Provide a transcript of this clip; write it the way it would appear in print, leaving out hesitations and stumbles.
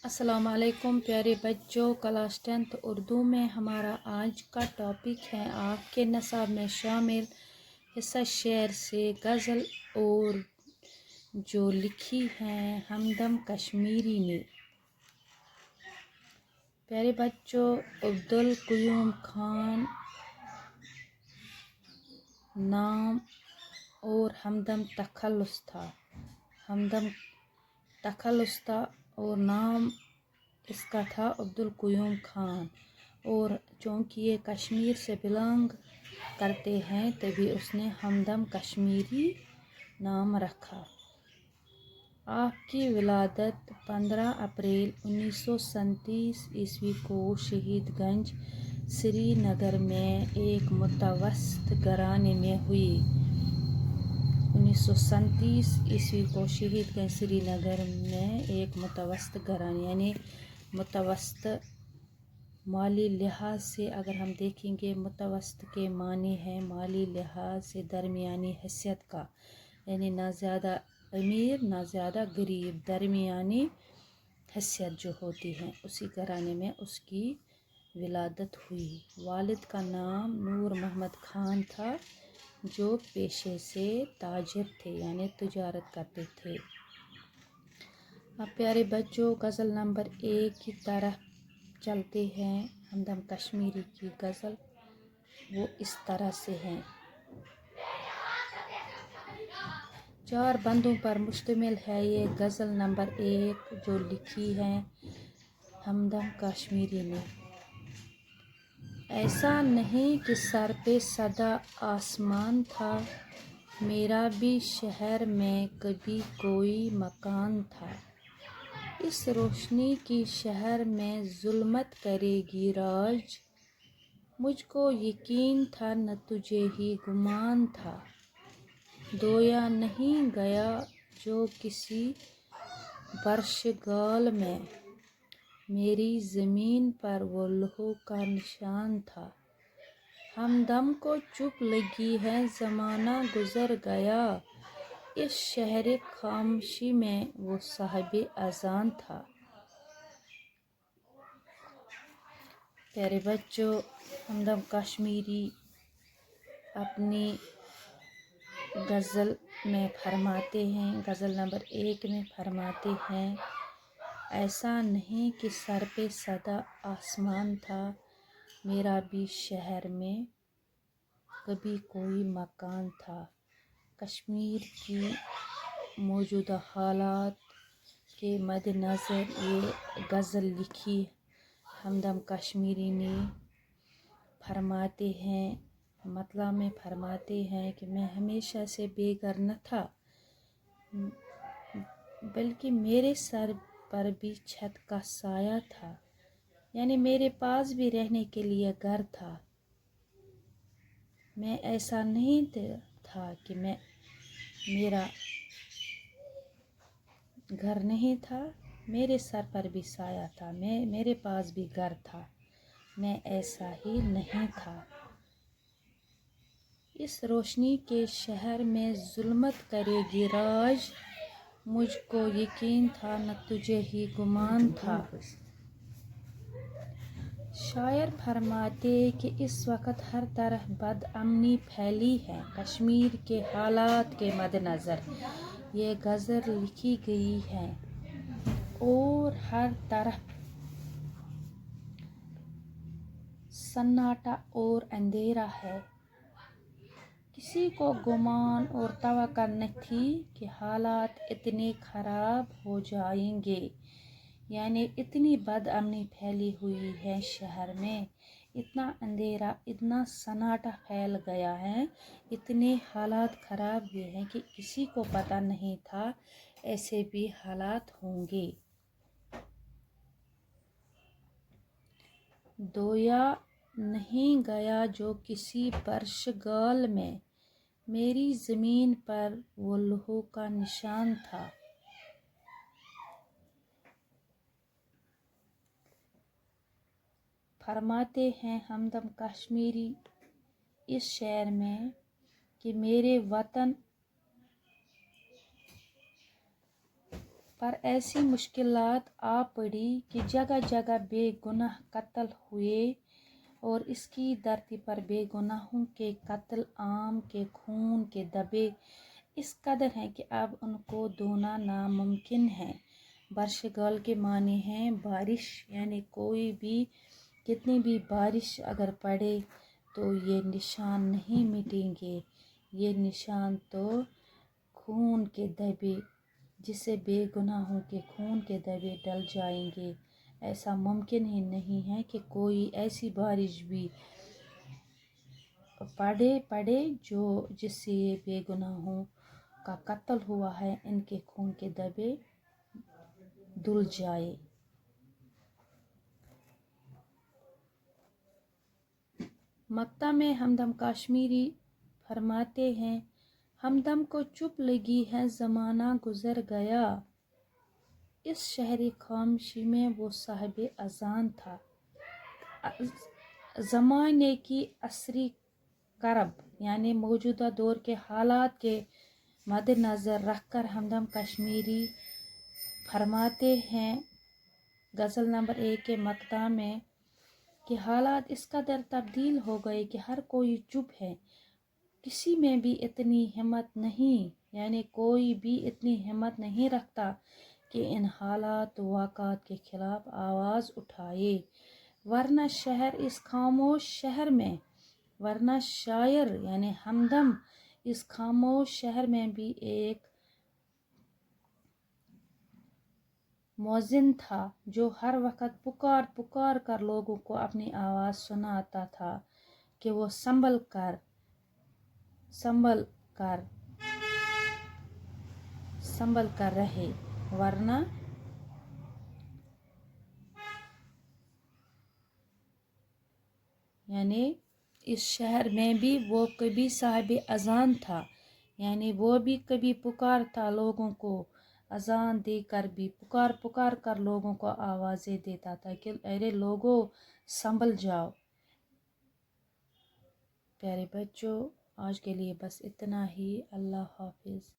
السلام علیکم پیارے بچوں، کلاس 10 اردو میں ہمارا آج کا ٹاپک ہے آپ کے نصاب میں شامل حصہ شعر سے غزل اور جو لکھی ہیں ہمدم کشمیری نے۔ پیارے بچوں، عبدالقیوم خان نام اور ہمدم تخلص تھا اور نام اس کا تھا عبدالقیوم خان، اور چونکہ یہ کشمیر سے بلانگ کرتے ہیں تبھی اس نے ہمدم کشمیری نام رکھا۔ آپ کی ولادت 15 اپریل 1937 عیسوی کو شہید گنج سری نگر میں ایک متوسط گھرانے میں ہوئی۔ 1937 عیسوی کو شہید گنج سری نگر میں ایک متوسط گھرانے یعنی متوسط مالی لحاظ سے اگر ہم دیکھیں گے، متوسط کے معنی ہے مالی لحاظ سے درمیانی حیثیت کا، یعنی نہ زیادہ امیر نہ زیادہ غریب، درمیانی حیثیت جو ہوتی ہے، اسی گھرانے میں اس کی ولادت ہوئی۔ والد کا نام نور محمد خان تھا جو پیشے سے تاجر تھے یعنی تجارت کرتے تھے۔ اب پیارے بچوں، غزل نمبر 1 کی طرف چلتے ہیں۔ ہمدم کشمیری کی غزل وہ اس طرح سے ہیں۔ 4 بندوں پر مشتمل ہے یہ غزل نمبر 1 جو لکھی ہے ہمدم کشمیری نے۔ ایسا نہیں کہ سر پہ سدا آسمان تھا، میرا بھی شہر میں کبھی کوئی مکان تھا۔ اس روشنی کی شہر میں ظلمت کرے گی راج، مجھ کو یقین تھا نہ تجھے ہی گمان تھا۔ دھویا نہیں گیا جو کسی برشگال میں، میری زمین پر وہ لہو کا نشان تھا۔ ہمدم کو چپ لگی ہے زمانہ گزر گیا، اس شہر خاموشی میں وہ صاحب اذان تھا۔ پیارے بچوں، ہمدم کشمیری اپنی غزل میں فرماتے ہیں، غزل نمبر 1 میں فرماتے ہیں، ایسا نہیں کہ سر پہ سدا آسمان تھا، میرا بھی شہر میں کبھی کوئی مکان تھا۔ کشمیر کی موجودہ حالات کے مد نظر یہ غزل لکھی ہمدم کشمیری نے۔ فرماتے ہیں، مطلب میں فرماتے ہیں کہ میں ہمیشہ سے بے گھر نہ تھا، بلکہ میرے سر پر بھی چھت کا سایہ تھا، یعنی میرے پاس بھی رہنے کے لیے گھر تھا۔ میں ایسا نہیں تھا کہ میرا گھر نہیں تھا، میرے سر پر بھی سایہ تھا، میرے پاس بھی گھر تھا، میں ایسا ہی نہیں تھا۔ اس روشنی کے شہر میں ظلمت کرے گی راج، مجھ کو یقین تھا نہ تجھے ہی گمان تھا۔ شاعر فرماتے کہ اس وقت ہر طرف بد امنی پھیلی ہے۔ کشمیر کے حالات کے مد نظر یہ غزل لکھی گئی ہے اور ہر طرف سناٹا اور اندھیرا ہے۔ کسی کو گمان اور توقع نہ تھی کہ حالات اتنے خراب ہو جائیں گے، یعنی اتنی بد امنی پھیلی ہوئی ہے شہر میں، اتنا اندھیرا، اتنا سناٹا پھیل گیا ہے، اتنے حالات خراب ہوئے ہیں کہ کسی کو پتہ نہیں تھا ایسے بھی حالات ہوں گے۔ دھویا نہیں گیا جو کسی برشگال میں، میری زمین پر وہ لہو کا نشان تھا۔ فرماتے ہیں ہمدم کشمیری اس شعر میں کہ میرے وطن پر ایسی مشکلات آ پڑی کہ جگہ جگہ بے گناہ قتل ہوئے اور اس کی دھرتی پر بے گناہوں کے قتل عام کے خون کے دھبے اس قدر ہیں کہ اب ان کو دھونا ناممکن ہے۔ برشگال کے معنی ہیں بارش، یعنی کوئی بھی کتنی بھی بارش اگر پڑے تو یہ نشان نہیں مٹیں گے، یہ نشان تو خون کے دھبے جسے بے گناہوں کے خون کے دھبے ڈل جائیں گے۔ ایسا ممکن ہی نہیں ہے کہ کوئی ایسی بارش بھی پڑے جس سے یہ بے گناہوں کا قتل ہوا ہے ان کے خون کے دھبے دھل جائے۔ مکتا میں ہمدم کاشمیری فرماتے ہیں، ہمدم کو چپ لگی ہے زمانہ گزر گیا، اس شہری خاموشی میں وہ صاحب اذان تھا۔ زمانے کی عصری کرب یعنی موجودہ دور کے حالات کے مد نظر رکھ کر ہمدم کاشمیری فرماتے ہیں غزل نمبر 1 کے مقطع میں کہ حالات اس قدر تبدیل ہو گئے کہ ہر کوئی چپ ہے، کسی میں بھی اتنی ہمت نہیں، یعنی کوئی بھی اتنی ہمت نہیں رکھتا کہ ان حالات و واقعات کے خلاف آواز اٹھائے، ورنہ شہر اس خاموش شہر میں، ورنہ شاعر یعنی ہمدم اس خاموش شہر میں بھی ایک مؤذن تھا جو ہر وقت پکار کر لوگوں کو اپنی آواز سناتا تھا کہ وہ سنبھل کر رہے، ورنہ یعنی اس شہر میں بھی وہ کبھی صاحب اذان تھا، یعنی وہ بھی کبھی پکارتا لوگوں کو، اذان دے کر بھی پکار کر لوگوں کو آوازیں دیتا تھا کہ ارے لوگوں سنبھل جاؤ۔ پیارے بچوں، آج کے لیے بس اتنا ہی، اللہ حافظ۔